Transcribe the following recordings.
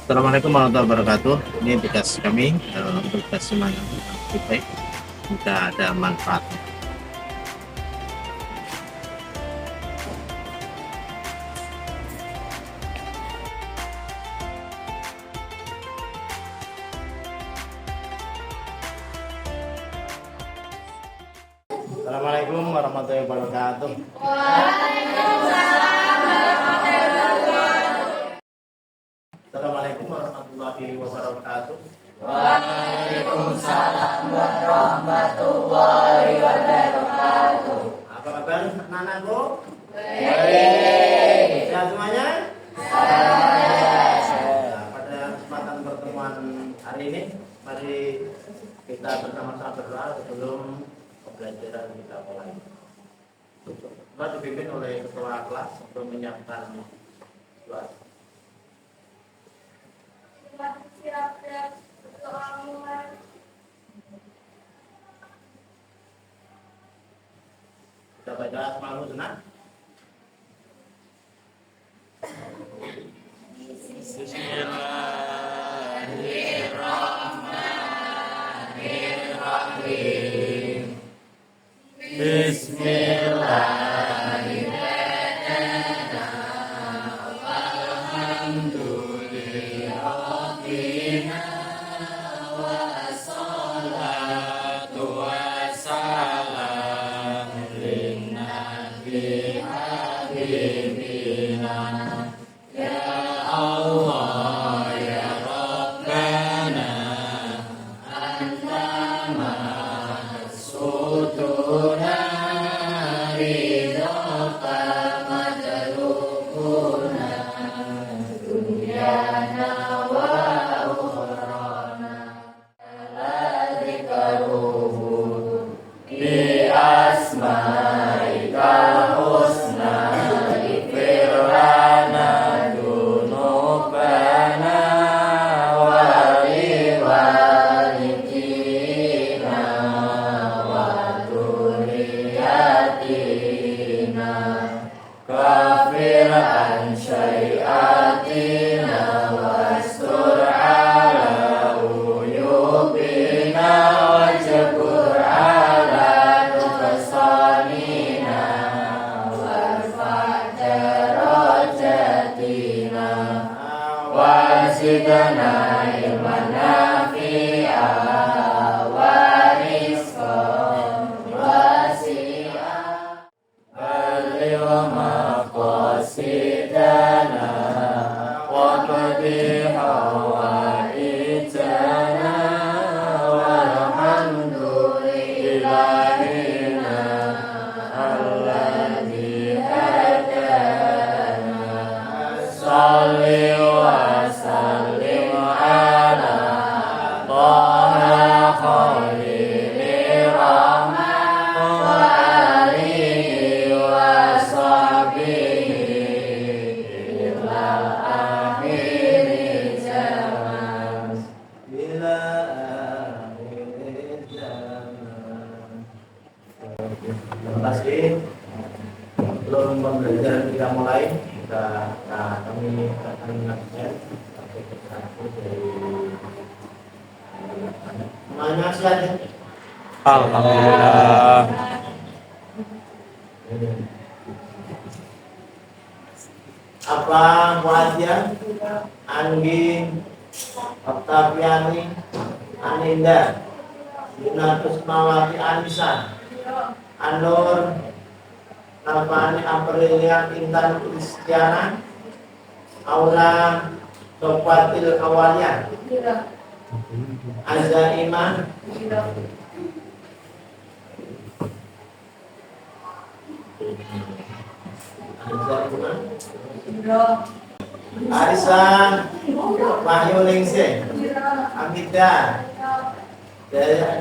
Assalamualaikum warahmatullahi wabarakatuh. Ini tugas kami untuk tes semangat kita. Jika ada manfaatnya. Assalamualaikum warahmatullahi wabarakatuh. Assalamualaikum warahmatullahi wabarakatuh. Waalaikumsalam warahmatullahi wabarakatuh. Apa kabar anak-anakku? Baik. Sehat semuanya? Sehat. Nah, pada kesempatan pertemuan hari ini, mari kita bersama-sama berdoa sebelum pembelajaran kita mulai. Doa dipimpin oleh ketua kelas untuk menyiapkan doa. Kita baca Asmaul Husna. Bismillahirrahmanirrahim. Bismillahirrahmanirrahim. Wassalatu wassalam linnabi habibina. Ya Allah ya Rabbana anta maksuduna ridhaka madlubuna dunyana wa ukhrana dzikruhu bi asma'ikal husna ighfir lana dunubana wa liwalidina wa dzurriyyatina kafir an syai'atina wastur ala uyubina wajbur ala nuqsanina warfa' darajatina wazidna ilman nafi'a wa rizqan wasi'a balligh maqasidana wa qadi hawaijana walhamdulillahina alladzi hadana salli wa sallim ala taha khalili rahman wa alihi wa sahbihi ilal akhiri zaman. Bila akhir zaman. Terima kasih. Sebelum pembelajaran kita mulai, kami akan mengabsen satu persatu dari semuanya silakan. Alhamdulillah. Apa Muadiyah, Anggi, Oktaviani, Aninda, Yunatus Mawati Anissa, Anur, Nalfani Aprilia Intan Kristiana, Aula Sofatil Awalya, Azaimah, Arisa, Wahyu Ningsih, Amida,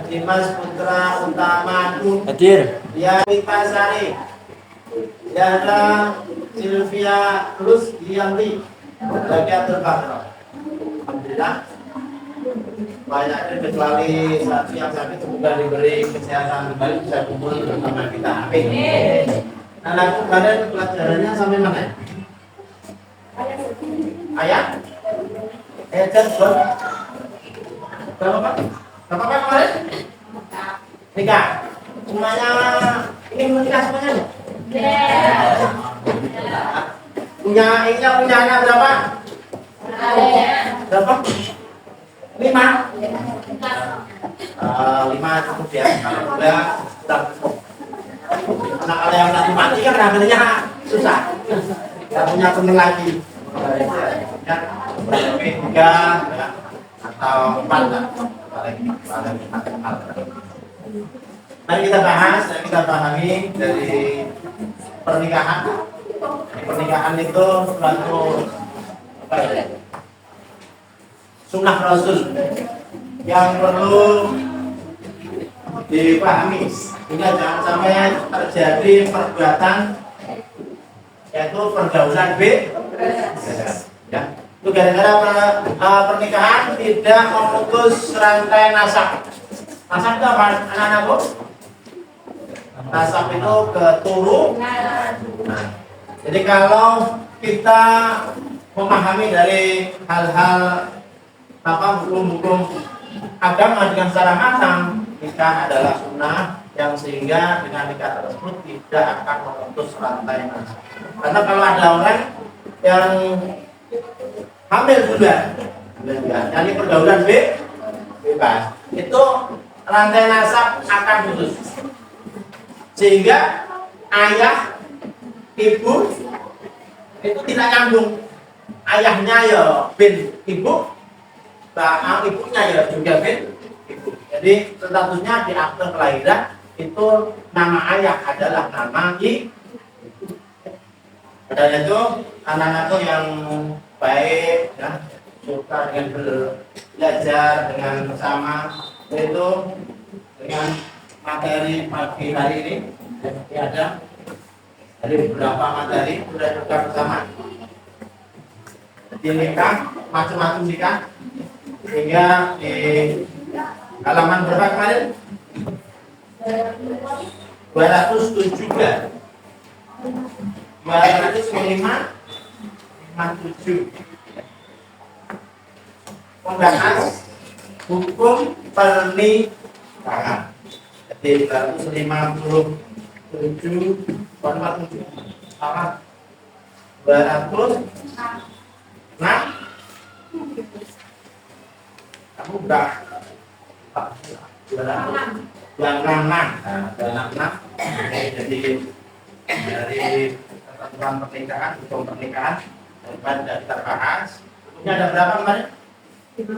Dimas Putra Utama Hadir. Dianita Sari, Yana Silvia Lus Dianti, Bagiatul Bakro. Alhamdulillah. Banyaknya kecuali satu yang sakit semoga diberi kesehatan kembali bisa kumpul bersama kita. Amin. Nah, lagu kalian pelajarannya sampai mana? Ayat Jan, berapa Pak? Berapa Pak kemarin? Nikah. Semuanya ini menikah semuanya? Punya anak berapa? Berapa? 5? 5 cukup ya. Kalau udah cukup. Anak ada yang nanti mati kan namanya susah. Tidak punya teman lagi. Ya, 3 ya, atau 4 lah. Mari kita bahas, kita pahami dari pernikahan. Pernikahan itu suatu apa ya? Sunnah Rasul yang perlu dipahami sehingga jangan sampai terjadi perbuatan yaitu pergaulan ya. Itu gara-gara pernikahan tidak memutus rantai nasab. Nasab itu apa anak-anakku? Nasab itu keturunan. Jadi kalau kita memahami dari hal-hal hukum-hukum agama dengan secara matang, nikah adalah sunnah yang sehingga dengan nikah tersebut tidak akan memutus rantai nasab. Karena kalau ada orang yang hamil duluan, jadi pergaulan bebas, itu rantai nasab akan putus, sehingga ayah, ibu itu tidak nyambung. Ayahnya ya bin ibu, ibunya ya juga bin ibu. Jadi statusnya di akte kelahiran itu nama ayah adalah nama ibu. Dan itu anak-anakku yang baik, ya, suka dengan belajar dengan sama, itu dengan materi pagi hari ini ada dari beberapa materi sudah juga bersama. Di nikah, macam-macam nikah, sehingga di halaman berapa kemarin? 207. 257 membahas hukum pernikahan. Jadi 257 sama 200. Nah, kamu udah 266. Jadi dari ketentuan pernikahan, hukum pernikahan daripada kita bahas. Hukumnya ada berapa kemarin? 5.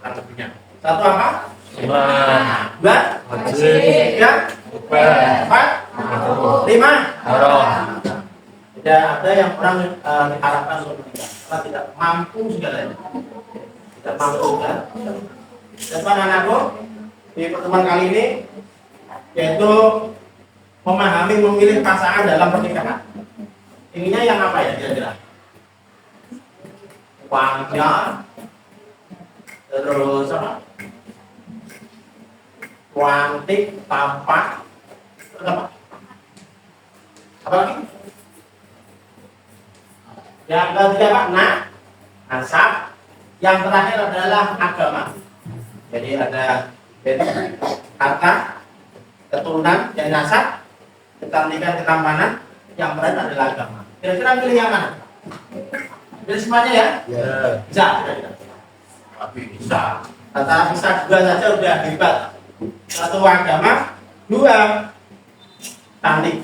Lebihnya. Satu apa? 2, 3, 4, 5. Tidak ada yang orang diharapkan untuk menikah karena tidak mampu segalanya. Tidak mampu kan? Depan anakku di pertemuan kali ini yaitu memahami memilih pasangan dalam pernikahan. Inginnya yang apa ya kira-kira? Uangnya, terus apa? Kuantik, tampak, terus apa? Apa lagi? Yang ketiga apa? Nasab. Yang terakhir adalah agama. Jadi ada harta, keturunan, dan nasab, kecantikan, ketampanan. Yang berat adalah agama. Kira-kira pilih yang mana? Pilih semuanya ya? Bisa. Tapi bisa. Kata bisa 2 saja udah hebat. 1 agama, 2 cantik.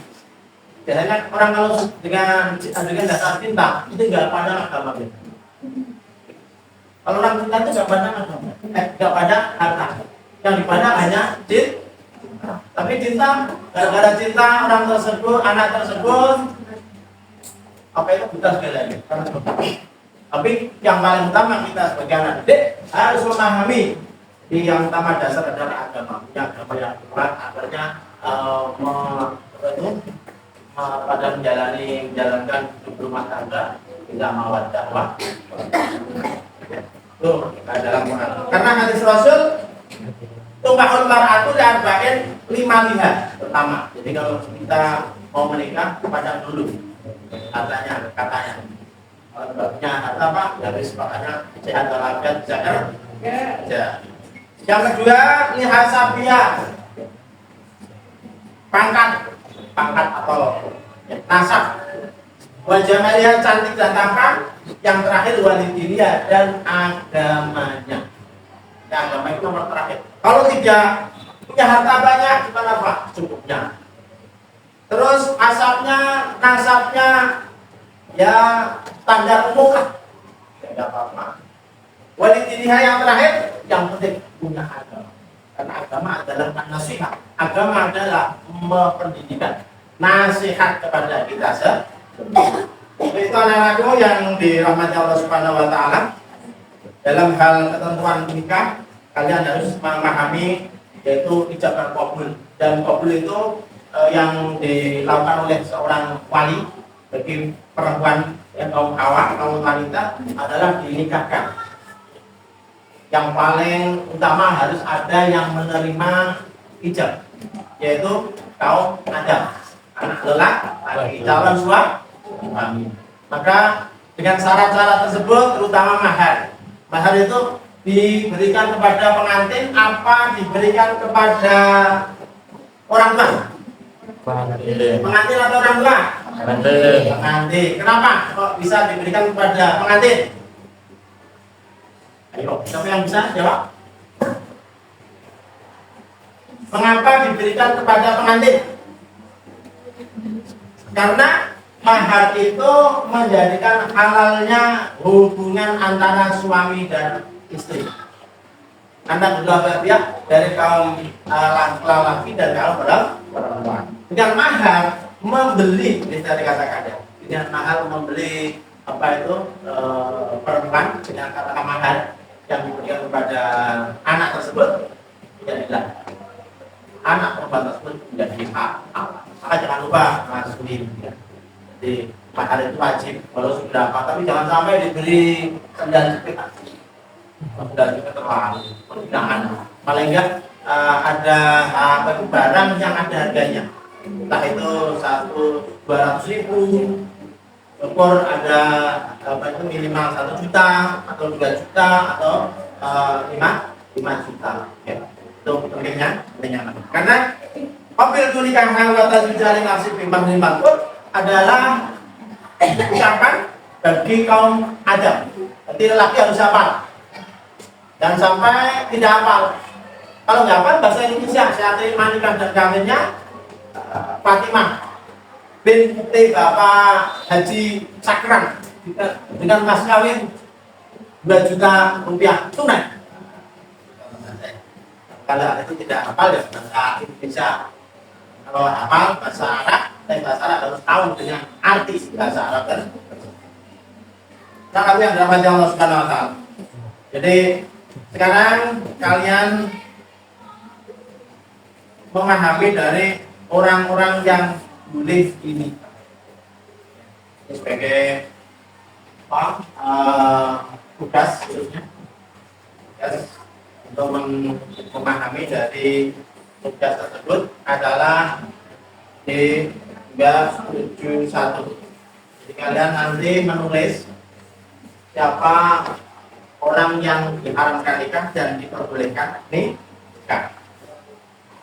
Biasanya orang kalau dengan dasar cinta itu nggak pada agama. Kalau orang cinta itu nggak pada agama, nggak pada harta. Yang dipandang hanya cinta. Tapi cinta, gara-gara cinta orang tersebut, anak tersebut, apa itu buta segalanya. Tapi yang paling utama kita sebagai anak didik harus memahami yang utama dasar adalah agama. Yang agama yang kuat, akhirnya pada menjalankan hidup rumah tangga tidak mawaddah wa itu dalam Quran. Karena hadis Rasul tumbahul mar'atu li'arba'in 5 lihat pertama. Jadi kalau kita mau menikah pada dulu katanya Sebabnya harta Pak, garis makanya sehat walafiat bisa kerja. Yang kedua, ini hasabiah, pangkat atau nasab. Wajah melihat cantik dan tampan. Yang terakhir walidiyah dan agamanya. Ya, agama itu nomor terakhir. Kalau tidak punya harta banyak, gimana Pak? Cukupnya. Terus nasabnya ya standar umum lah. Tidak apa-apa. Walidiyah yang terakhir, yang penting punya agama. Karena agama adalah nasihat. Agama adalah pendidikan, nasihat kepada kita semua. Itu anak-anakku yang dirahmati Allah Subhanahu wa taala. Dalam hal ketentuan nikah, kalian harus memahami yaitu ijab dan qabul. Dan qabul itu yang dilakukan oleh seorang wali bagi perempuan yang kaum hawa, kaum wanita adalah dinikahkan. Yang paling utama harus ada yang menerima ijab, yaitu kaum Adam, anak lelaki calon suami. Maka dengan syarat-syarat tersebut, terutama mahar. Mahar itu diberikan kepada pengantin apa diberikan kepada orang tua? Pengantin atau orang tua? Pengantin. Kenapa kok bisa diberikan kepada pengantin? Ayo, siapa yang bisa jawab? Mengapa diberikan kepada pengantin? Karena mahar itu menjadikan halalnya hubungan antara suami dan istri. Anda kedua pihak dari kaum laki-laki dan kaum perempuan. Dengan mahar membeli, bisa dikatakan ya. Dengan mahar membeli perempuan dengan kata mahar yang diberikan kepada anak tersebut, jadilah anak perempuan tersebut menjadi hak Allah. Maka jangan lupa Mas Budi. Jadi mahar itu wajib kalau sudah apa, tapi jangan sampai diberi sendal jepit. Sendal jepit terlalu penghinaan. Paling enggak ada barang yang ada harganya. Entah itu 200.000, ukur ada itu minimal 1 juta atau 2 juta atau 5 juta. Ya. Itu pentingnya. Karena mobil tulikan hawatan jari nasib bimbang adalah ucapan bagi kaum Adam. Jadi lelaki harus hafal. Dan sampai tidak hafal. Kalau nggak hafal bahasa Indonesia, saya terima nikah dan kawinnya Fatimah binti Bapak Haji Sakran dengan mas kawin 2 juta rupiah tunai. Kalau itu tidak hafal ya bahasa Indonesia. Kalau hafal bahasa Arab, bahasa Arab harus tahu dengan arti bahasa Arab kan. Nah, kami yang dirahmati Allah Subhanahu wa taala. Jadi sekarang kalian memahami dari orang-orang yang boleh ini sebagai tugas khususnya untuk memahami dari tugas tersebut adalah di 371. Jadi kalian nanti menulis siapa orang yang diharamkan nikah dan diperbolehkan nikah.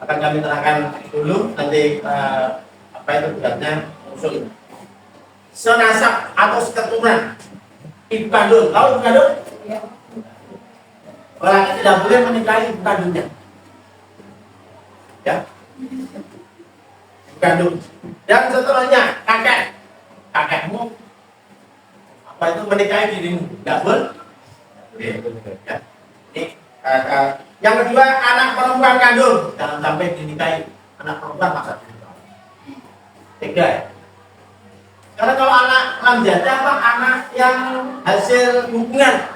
Akan kami terangkan dulu nanti apa itu tugasnya usul. Senasab atau seketurunan ibu kandung. Tahu ibu kandung? Lelaki tidak boleh menikahi ibu kandungnya. Ya. Ibu kandung. Dan setelahnya kakekmu apa itu menikahi dirimu? Tidak boleh. Ya. Ini yang kedua, anak perempuan kandung, jangan sampai dinikahi anak perempuan masa tiga ya. Karena kalau anak lamjada apa anak yang hasil hubungan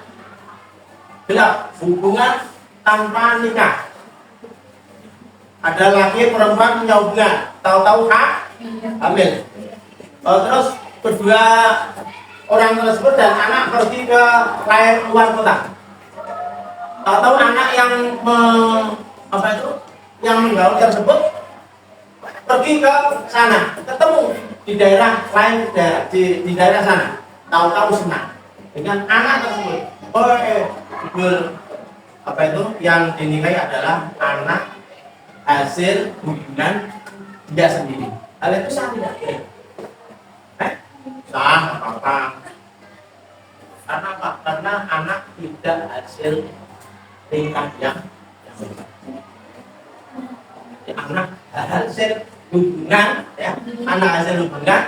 gelap, hubungan tanpa nikah. Ada laki perempuan punya hubungan, tahu-tahu hamil. Terus kedua orang tersebut dan anak pergi ke luar kota. Tahu-tahu anak yang menggaul tersebut pergi ke sana, ketemu di daerah lain di daerah sana. tahu-tahu senang dengan anak tersebut. Oh, apa itu yang dinikahi adalah anak hasil hubungan dia sendiri. Hal itu sah tidak? Sah, apa? Karena apa? Karena anak tidak hasil nikah yang anak hasil hubungan, ya, anak hasil hubungan,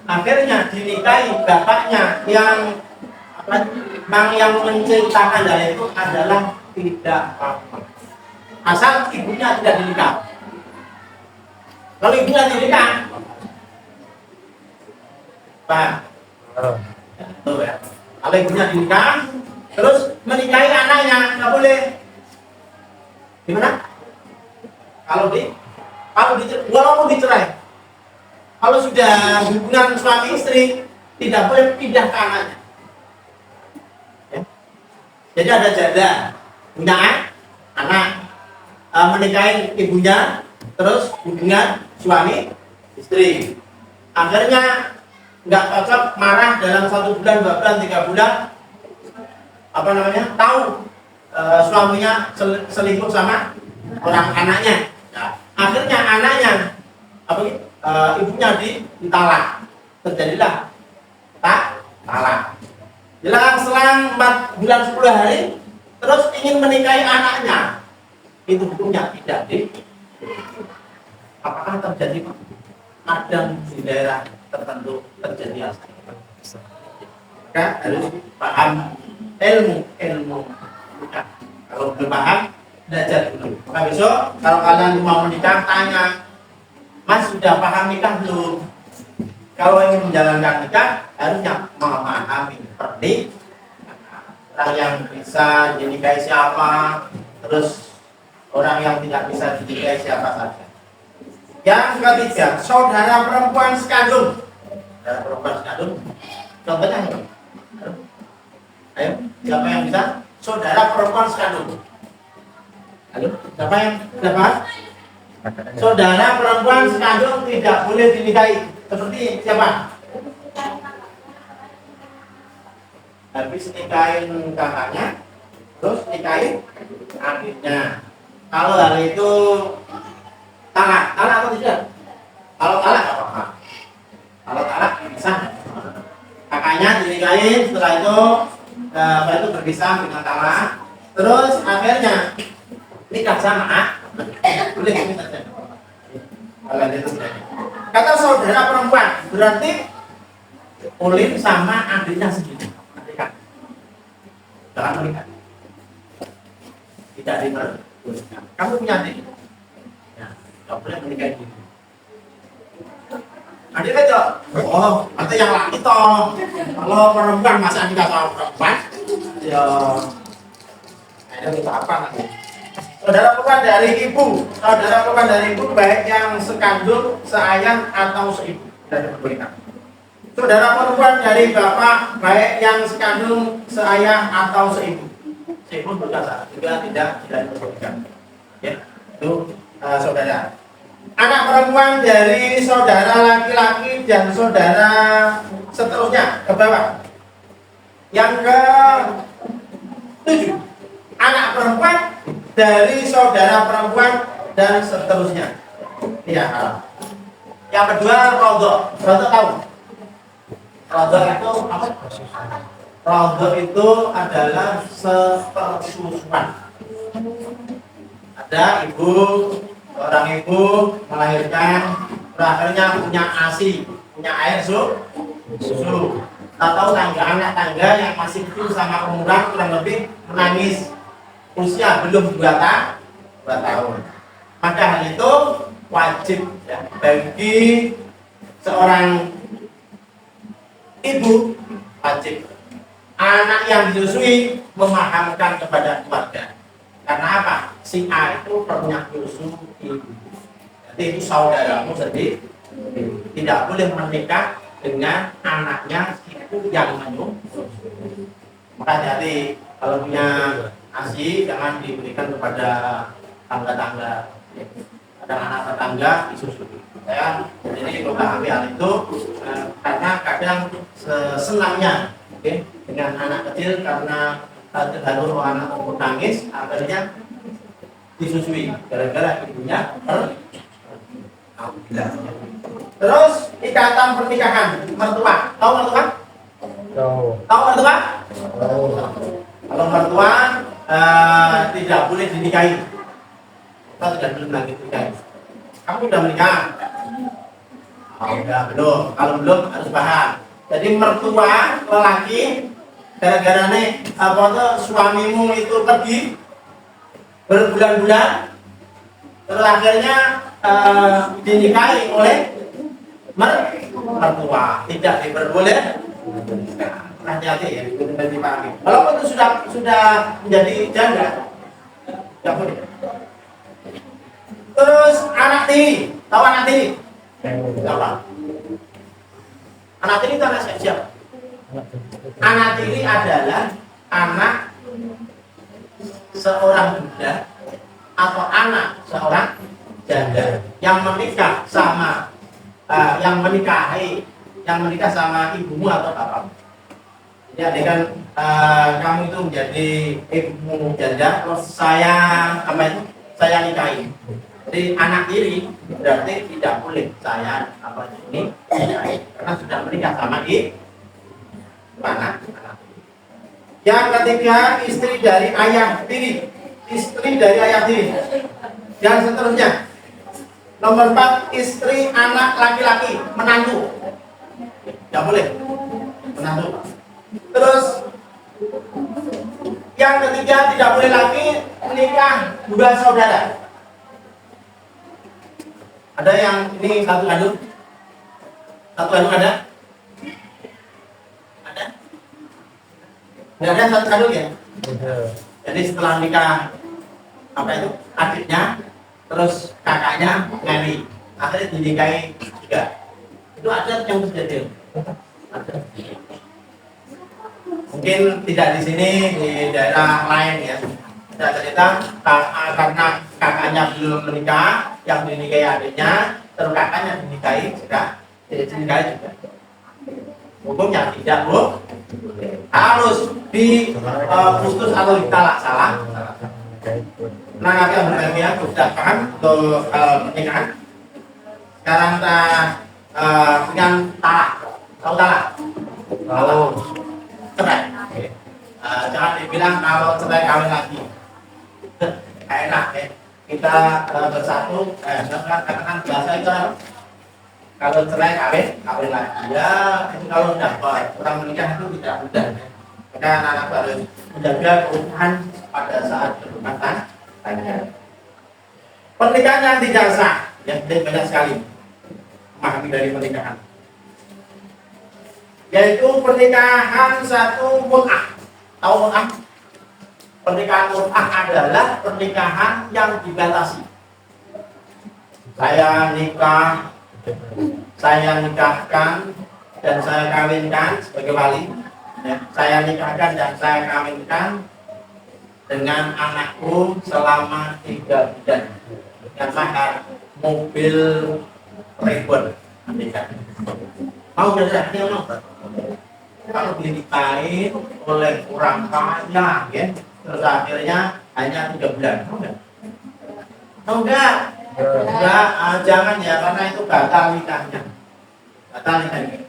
akhirnya dinikahi bapaknya yang yang menceritakan dari itu adalah tidak apa-apa, asal ibunya tidak dinikah. Kalau ibunya dinikah, Pak, tuh ya. Kalau ibunya dinikah, terus menikahi anaknya, nggak boleh. Gimana? Walaupun dicerai, kalau sudah hubungan suami istri, tidak boleh pindah ke anaknya. Ya. Jadi ada janda punya anak, menikahi ibunya, terus hubungan suami istri. Akhirnya nggak cocok, marah dalam 1 bulan, 2 bulan, 3 bulan, tahu suaminya selingkuh sama orang anaknya. Nah, akhirnya anaknya ibunya ditalak, terjadilah talak. Selang 4 bulan 10 hari, terus ingin menikahi anaknya, itu hukumnya tidak apakah terjadi kadang di daerah tertentu terjadi hal seperti itu. Maka harus paham ilmu. Nah, kalau belum paham, belajar dulu. Maka besok kalau kalian mau menikah, tanya, Mas sudah paham nikah belum? Kalau ingin menjalankan nikah, harusnya memahami orang yang bisa dinikahi siapa, terus orang yang tidak bisa dinikahi siapa saja. Yang ketiga, saudara perempuan sekandung. Saudara perempuan sekandung, contohnya apa? Ayo, siapa yang bisa? Saudara perempuan sekandung. Ayo, siapa? Saudara perempuan sekandung tidak boleh dinikahi. Seperti siapa? Habis nikahin kakaknya, terus nikahin adiknya. Kalau hari itu talak atau tidak? Kalau talak apa apa? Kalau talak bisa. Kakaknya dinikahin, setelah itu berpisah dengan talak. Terus akhirnya nikah sama boleh saja. Kalau itu tidak. Kata saudara perempuan berarti Ulin sama adiknya sendiri. Jangan menikah. Tidak diperbolehkan. Kamu punya adik? Ya, tidak boleh menikah gitu. Adik aja. Oh, atau yang laki toh. Kalau perempuan masa nikah sama perempuan? Ya, itu apa nanti? Saudara perempuan dari ibu, baik yang sekandung, seayah atau seibu, tidak diperbolehkan. Saudara perempuan dari bapak, baik yang sekandung, seayah atau seibu, juga tidak diperbolehkan. Ya, itu saudara. Anak perempuan dari saudara laki-laki dan saudara seterusnya ke bawah. Yang ke-7, anak perempuan dari saudara perempuan dan seterusnya. Iya. Yang kedua, rodok. Rodok tahu? Rodok itu apa? Rodok itu adalah sepersusuan. Ada seorang ibu melahirkan, akhirnya punya ASI, punya air susu. Atau anak tangga yang masih kecil sama umuran kurang lebih menangis, usia belum 2 tahun. Maka hal itu wajib ya, bagi seorang ibu, wajib anak yang disusui memahamkan kepada keluarga. Karena apa? Si A itu punya susu ibu. Jadi itu saudaramu sendiri. Tidak boleh menikah dengan anaknya itu yang menyusui. Maka jadi kalau punya ASI jangan diberikan kepada tangga-tangga. Ada anak tetangga disusui. Saya jadi memahami hal itu karena kadang senangnya Oke, dengan anak kecil karena terharu anak tersebut nangis, akhirnya disusui gara-gara ibunya Alhamdulillah. Terus ikatan pernikahan mertua, tahu mertua? Tahu mertua? Kalau mertua tidak boleh dinikahi, kita tidak boleh lagi dinikahi. Kamu sudah menikah? Oh, udah belum. Kalau belum harus paham. Jadi mertua lelaki gara-gara nih apa tuh suamimu itu pergi berbulan-bulan, terus akhirnya dinikahi oleh mertua, tidak diperboleh. Hati-hati ya, dipahami. Walaupun itu sudah menjadi janda, tidak boleh. Terus anak tiri, tahu anak tiri? Apa? Anak tiri itu anak siapa? Anak tiri adalah anak seorang budak atau anak seorang janda yang menikah sama yang menikah sama ibumu atau bapakmu. Jadi kan kamu itu menjadi ibumu janda, terus saya nikahi. Jadi anak tiri berarti tidak boleh saya ini karena sudah menikah sama anak. Yang ketiga, istri dari ayah tiri, dan seterusnya. Nomor 4, istri anak laki-laki, menantu, tidak boleh menantu. Terus yang ketiga, tidak boleh lagi menikah dua saudara. Ada yang ini satu kandung ada? Ada? Tidak ada satu kandung ya? Jadi setelah nikah apa itu adiknya, terus kakaknya ngani, akhirnya dinikahi juga. Itu ada yang terjadi. Ada. Mungkin tidak di sini, di daerah lain ya. Tidak cerita karena kakaknya belum menikah, yang dinikahi adiknya, terus kakaknya dinikahi juga. Dinikahi juga. Hukumnya tidak, Bu. Harus diputus atau ditalak salah. Nah, nanti yang berbahagia sudah paham untuk pernikahan. Sekarang kita dengan talak. Tahu talak? Tahu. Cerai. Jangan dibilang kalau cerai kawin lagi. Enak ya. Kita bersatu. Katakan bahasa itu apa? Kalau cerai kawin lagi. Ya, itu kalau sudah orang menikah itu tidak mudah. Maka anak-anak harus menjaga keutuhan pada saat berumah tangga. Pernikahan yang tidak sah, yang banyak sekali memahami dari pernikahan. Yaitu pernikahan satu mut'ah. Tahu mut'ah? Pernikahan mut'ah adalah pernikahan yang dibatasi. Saya nikahkan dan saya kawinkan sebagai wali. Ya, saya nikahkan dan saya kawinkan dengan anakku selama 3 bulan dengan mahar mobil ribuan. Mau berarti mau? Kalau dinikahi oleh orang kaya, ya, terus akhirnya hanya 3 bulan, mau nggak? Mau nggak? Enggak, jangan ya, karena itu batal nikahnya.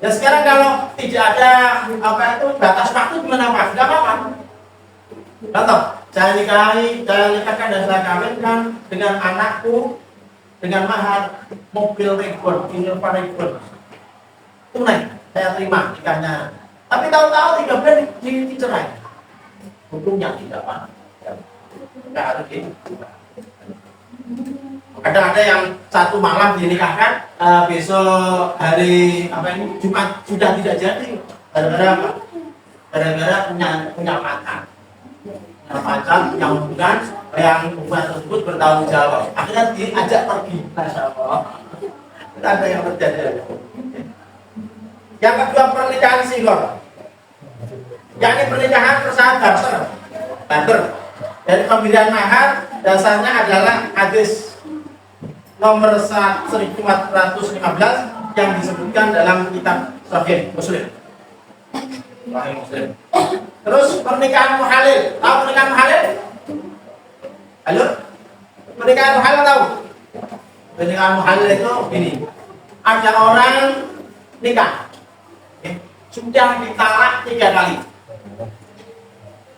Ya sekarang kalau tidak ada batas waktu gimana Pak? Enggak apa-apa. Contoh, saya nikahkan dan saya kawinkan dengan anakku dengan mahar mobil ribuan, Innova ribuan. Tunai, saya terima nikahnya. Tapi tahu-tahu 3 bulan dicerai. Hukumnya tidak Pak. Enggak harus gitu. Kadang ada yang satu malam dinikahkan, besok hari Jumat sudah tidak jadi. Gara-gara apa? Gara-gara punya pacar, punya hubungan, yang hubungan tersebut bertanggung jawab. Akhirnya diajak pergi. Masya Allah. Itu ada yang terjadi. Yang kedua, pernikahan singkor. Yakni pernikahan persahabatan barter. Dari pemberian mahar dasarnya adalah hadis nomor 1415 yang disebutkan dalam kitab Sahih Muslim. wahai muslim. Terus pernikahan muhalil. Tahu pernikahan muhalil? Halo? Pernikahan muhalil tahu? Pernikahan muhalil itu ini. Ada orang nikah. Sudah ditalak 3 kali.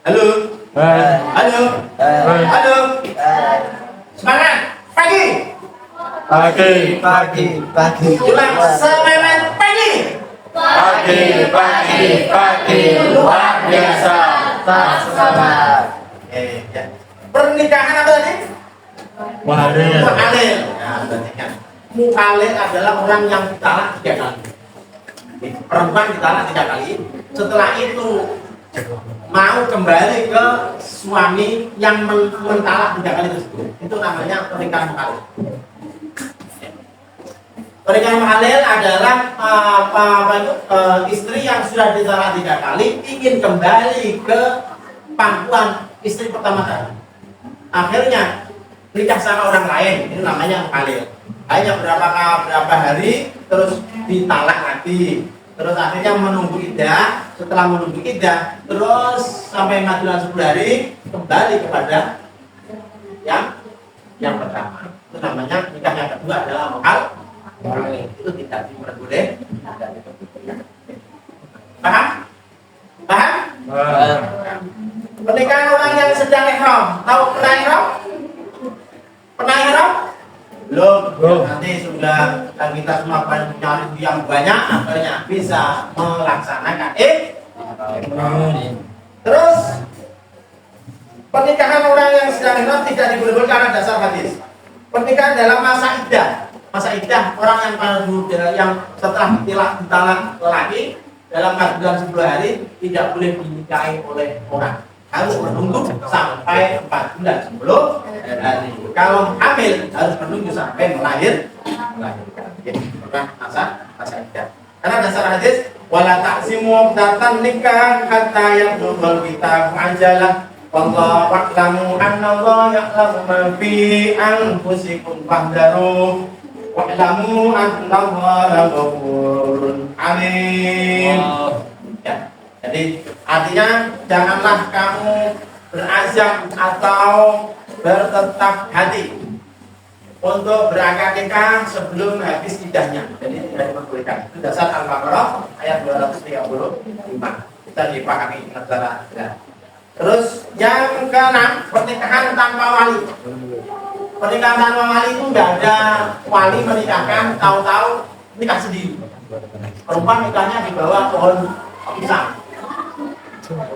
Halo? Halo? Halo? Semangat! Pagi! Pagi. Ulang semangat pagi! Pagi. Luar biasa. Tak sabar. Ya. Pernikahan apa tadi? Muhalil. Muhalil. Nah, berarti kan. Muhalil adalah orang yang ditalak 3 kali. Perempuan ditalak 3 kali. Setelah itu mau kembali ke suami yang mentalak 3 kali tersebut. Itu namanya pernikahan muhalil. Pernikahan muhalil adalah istri yang sudah ditalak 3 kali ingin kembali ke pangkuan istri pertama kali. Akhirnya nikah sama orang lain, itu namanya muhalil. Hanya berapa hari terus ditalak lagi. Terus akhirnya menunggu iddah. Setelah menunggu iddah, terus sampai majulan 10 hari kembali kepada yang pertama. Itu namanya nikah yang kedua adalah muhalil. Itu tidak diperboleh. Paham? Pernikahan orang yang sedang ihram. Tahu pernah ihram? Belum. Nanti sudah kita semua punya yang banyak, akhirnya bisa melaksanakan Terus pernikahan orang yang sedang ihram tidak diperbolehkan karena dasar hadis. Pernikahan dalam masa iddah orang yang setelah ditalak lelaki dalam 4 bulan 10 hari tidak boleh dinikahi oleh orang. Harus menunggu sampai 4 bulan 10 hari. Kalau hamil harus menunggu sampai melahirkan. Masa iddah. Karena dasar hadis wala ta'zimu datan nikah hatta yaqul kita ajalah. Wallahu a'lamu annallaha ya'lamu ma fi anfusikum fahdharu wa'lamu annallaha ghafurun alim. Ya. Jadi artinya janganlah kamu berazam atau bertetap hati untuk berakad nikah sebelum habis iddahnya. Jadi tidak diperbolehkan. Itu dasar Al-Baqarah ayat 235. Kita dipahami negara. Ya. Terus yang keenam, pernikahan tanpa wali. Pernikahan tanpa wali itu nggak ada wali menikahkan, tahu-tahu nikah sendiri. Perempuan nikahnya di bawah pohon pisang.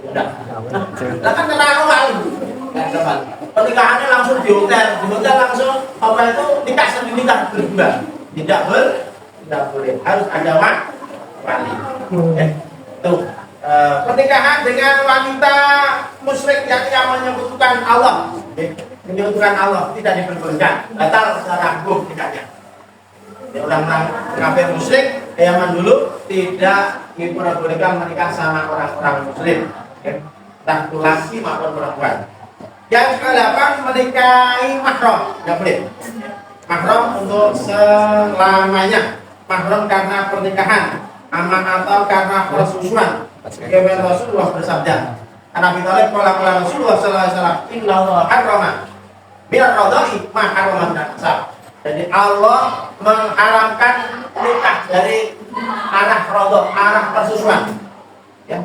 Udah. Nah kan kenal wali. Pernikahannya langsung di hotel langsung apa itu nikah sendiri, nikah berdua. Tidak boleh, harus ada wali. Tuh. Pernikahan dengan wanita musyrik yang menyebutkan Allah, tidak diperbolehkan, batal secara hukum nikahnya. Orang-orang kafir musyrik zaman dulu tidak diperbolehkan menikah sama orang-orang muslim, entah itu laki maupun perempuan. Yang ke-8 menikahi mahram, nggak boleh. Mahram untuk selamanya, mahram karena pernikahan, atau karena persusuan. Bagaimana Rasulullah bersabda, Nabi Thalib qala Rasulullah sallallahu alaihi wasallam, "Innallaha harrama minar radha'i ma harrama minan nasab." Jadi Allah mengharamkan nikah dari arah radha, arah persusuan. Ya.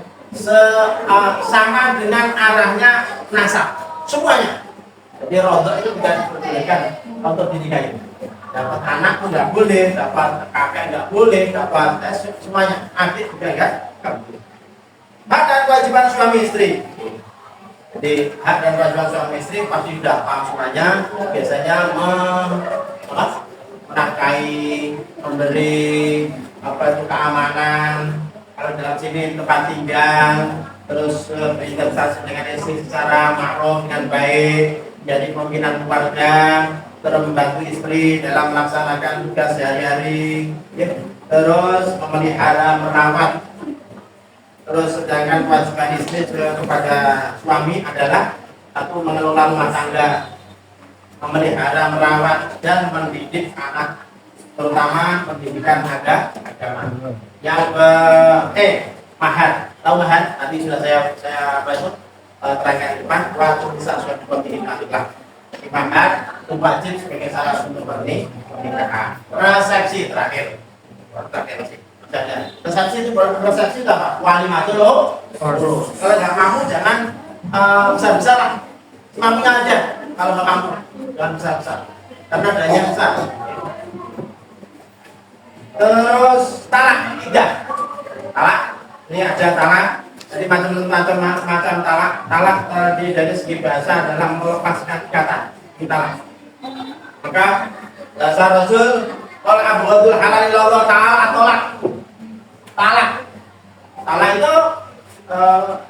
Sama dengan arahnya nasab. Semuanya. Jadi radha itu tidak diperbolehkan untuk dinikahi. Dapat anak pun nggak boleh, dapat kakek nggak boleh, dapat semuanya. Adik juga nggak boleh. Hak dan kewajiban suami istri. Jadi hak dan kewajiban suami istri pasti sudah paham semuanya. Biasanya menafkahi, memberi keamanan. Kalau dalam sini tempat tinggal, terus berinvestasi dengan istri secara makruh dengan baik, jadi pembinaan keluarga, terus membantu istri dalam melaksanakan tugas sehari-hari, ya. Terus memelihara, merawat. Terus sedangkan kewajiban istri kepada suami adalah satu mengelola rumah tangga, memelihara, merawat dan mendidik anak, terutama pendidikan agama. Yang mahar. tambahan nanti sudah saya apa itu terangkan di depan waktu bisa sudah dikontinuasikan. Dimakan itu wajib sebagai syarat untuk pernikahan. Resepsi terakhir sih. Resepsi itu resepsi itu apa? Walimatul urus. Kalau nggak mampu jangan besar-besar lah. Mampunya aja. Kalau nggak mampu jangan besar-besar. Karena dayanya besar. Terus talak tidak. Talak. Ini ada talak. Jadi macam-macam talak. Talak dari segi bahasa dalam melepaskan kata talak. Maka dasar Rasul kalau abghadul halal ilallah ta'ala tolak. Talak itu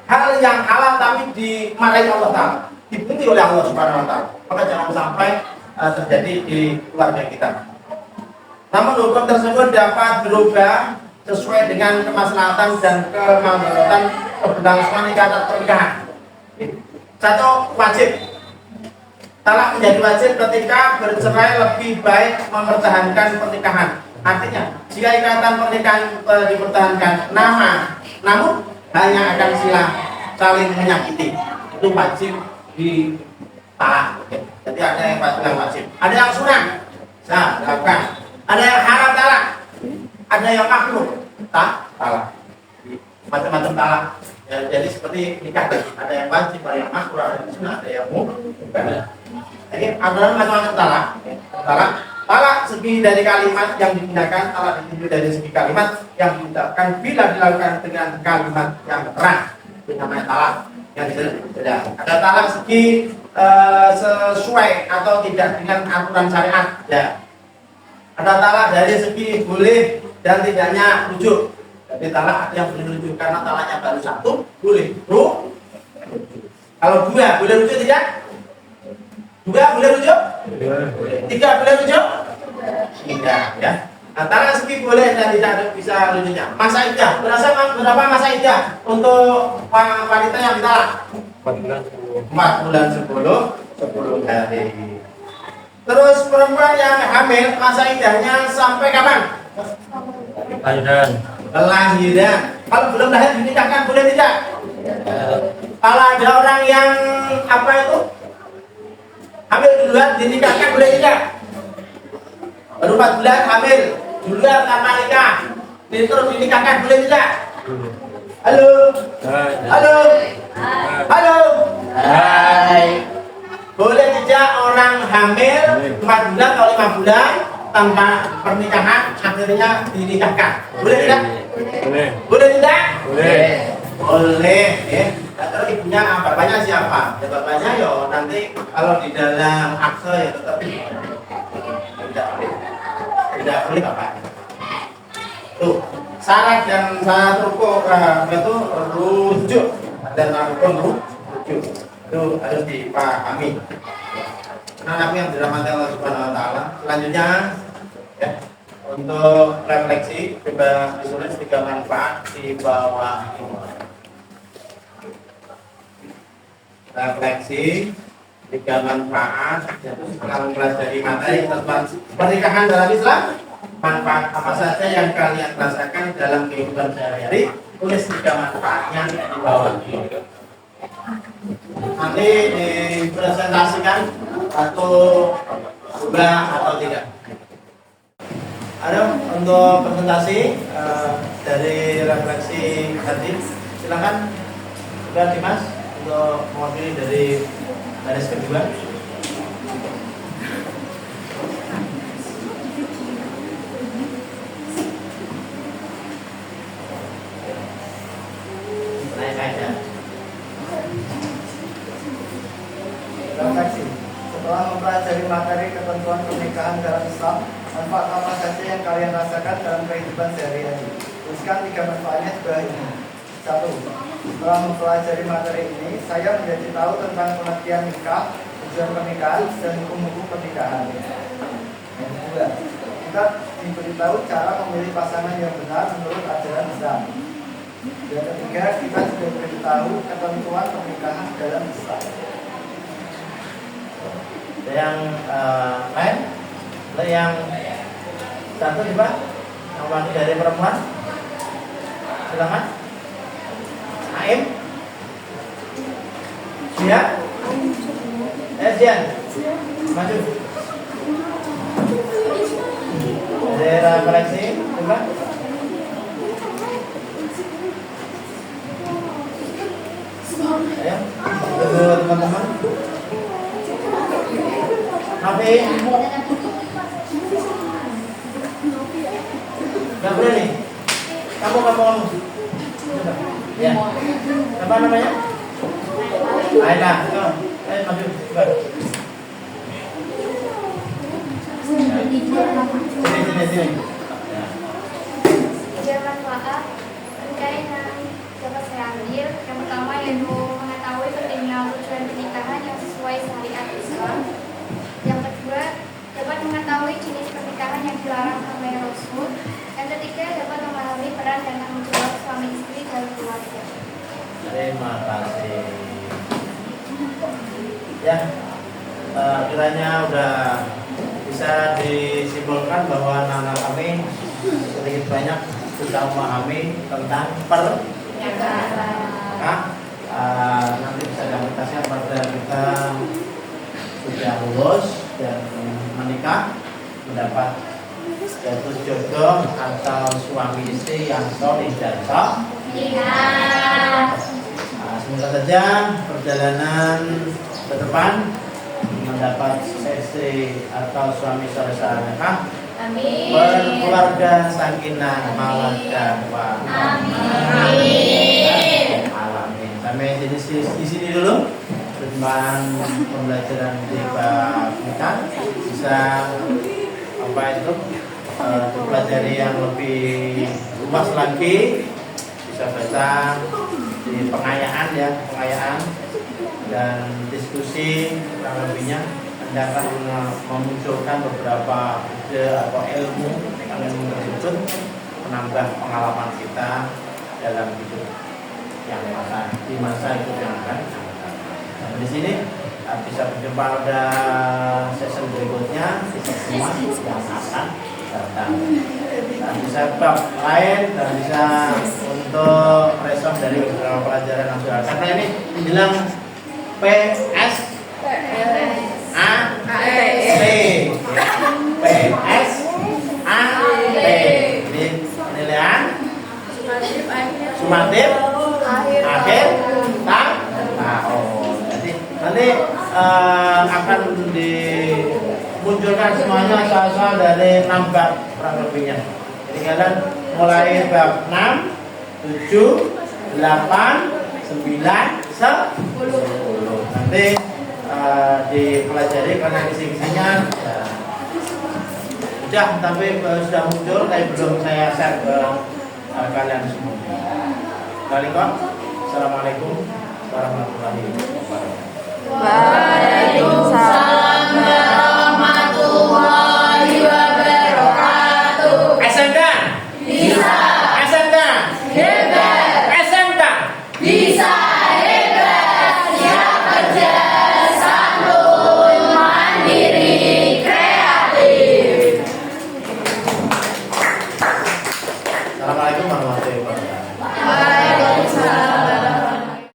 hal yang halal tapi dimarahi Allah Ta'ala, dibenci oleh Allah Subhanahu Wa Ta'ala. Maka jangan sampai terjadi di keluarga kita. Namun hukum tersebut dapat berubah sesuai dengan kemaslahatan dan kemaslahatan keberlangsungan ikatan pernikahan. Satu, wajib. Talak menjadi wajib ketika bercerai lebih baik mempertahankan pernikahan. Artinya, jika ikatan pernikahan dipertahankan namun hanya akan saling menyakiti, itu wajib ditalak. Jadi ada yang wajib, ada yang sunnah, dilakukan. Ada yang haram talak, ada yang makruh talak. Macam-macam talak. Ya, jadi seperti nikah, ada yang wajib, ada yang makruh, ada yang sunnah, ada yang bukan. Jadi ada macam-macam talak segi dari kalimat yang digunakan, talak ditinjau dari segi kalimat yang diucapkan bila dilakukan dengan kalimat yang terang, itu namanya talak. Yang tidak ada talak segi sesuai atau tidak dengan aturan syariat. Ya. Ada talak dari segi boleh dan tidaknya rujuk. Jadi talak yang boleh rujuk karena talaknya baru satu boleh rujuk. Kalau dua boleh rujuk tidak? Dua boleh rujuk? Tiga boleh rujuk? Tidak, ya. Nah, talak segi boleh dan tidak bisa rujuknya. Masa iddah, berapa masa iddah untuk wanita yang ditalak? 4 bulan 10 hari. Terus perempuan yang hamil masa iddahnya sampai kapan? Kelahiran. Kalau belum lahir dinikahkan boleh tidak? Kalau ada orang yang apa itu? Hamil duluan dinikahkan boleh tidak? Baru 4 bulan hamil duluan tanpa nikah, terus dinikahkan boleh tidak? Halo. Hai. Boleh tidak orang hamil 4 bulan atau 5 bulan tanpa pernikahan akhirnya dinikahkan? Boleh tidak? Boleh tidak? Boleh. Ya. Terus ibunya, bapaknya siapa? Ya bapaknya yo nanti kalau di dalam akte ya tetap tidak boleh bapaknya. Tuh syarat dan syarat rukun itu rujuk, dan rukun rujuk itu harus dipahami. Nah, kami yang dirahmati Allah Subhanahu Wa Taala. Selanjutnya ya, untuk refleksi coba ditulis 3 manfaat di bawah ini. Refleksi 3 manfaat yaitu setelah mempelajari materi tentang pernikahan dalam Islam, manfaat apa saja yang kalian rasakan dalam kehidupan sehari-hari, tulis 3 manfaatnya di bawah ini. Nanti dipresentasikan atau juga atau tidak. Ada untuk presentasi dari refleksi tadi, silakan juga Dimas untuk mewakili dari baris kedua. Refleksi. Setelah mempelajari materi ketentuan pernikahan dalam Islam, manfaat apa saja yang kalian rasakan dalam kehidupan sehari-hari? Tuliskan 3 manfaatnya di bawah ini. 1. Setelah mempelajari materi ini, saya menjadi tahu tentang pengertian nikah, tujuan pernikahan, dan hukum-hukum pernikahan. Yang 2. Kita diberitahu cara memilih pasangan yang benar menurut ajaran Islam. Yang 3. Kita juga diberitahu ketentuan pernikahan dalam Islam. Yang lain, yang satu coba, yang wanita dari perempuan, silakan. Naim? Siap? Sian? Maju. Daerah koleksi, coba. Ayo, tunggu teman-teman. Nafi? Gak boleh nih. Kamu. Coba. Ya. Apa namanya? Aida. Ayo maju. Coba. Sini. Ya. Bermanfaat terkait yang dapat saya ambil. Yang pertama yaitu mengetahui pentingnya tujuan pernikahan yang sesuai syariat Islam. Yang kedua dapat mengetahui jenis pernikahan yang dilarang oleh Rasul. Yang ketiga dapat memahami peran dan tanggung jawab suami istri dalam keluarga. Terima kasih. Ya, kiranya udah bisa disimpulkan bahwa anak kami sedikit banyak sudah memahami tentang pernikahan. Nanti bisa diaplikasikan pada kita sudah lulus dan menikah, mendapat jatuh jodoh atau suami istri yang soleh dan semoga saja perjalanan ke depan mendapat istri atau suami soleh salehah. Amin. Berkeluarga sakinah mawaddah Amin. Alamin. Sampai di sini dulu pertemuan pembelajaran di bab kita, bisa apa itu dipelajari yang lebih luas lagi, bisa baca di pengayaan dan diskusi kurang lebihnya akan memunculkan beberapa ide atau ilmu tersebut, menambah pengalaman kita dalam hidup di masa hidup yang akan datang. Nah, di sini bisa berjumpa pada sesi berikutnya, sesi yang akan datang. Dan bisa bab lain dan bisa untuk respon dari beberapa pelajaran yang sudah, karena ini bilang PS A T PS A T. Ini penilaian sumatif akhir tahun. Jadi nanti akan dimunculkan semuanya asal-asal dari 6 bab kurang lebihnya. Jadi kalian mulai bab 6, 7, 8, 9, 10. Nanti dipelajari karena kisi-kisinya sudah, tapi sudah muncul, tapi belum saya share ke kalian semua. Assalamualaikum warahmatullahi wabarakatuh. Waalaikumsalam.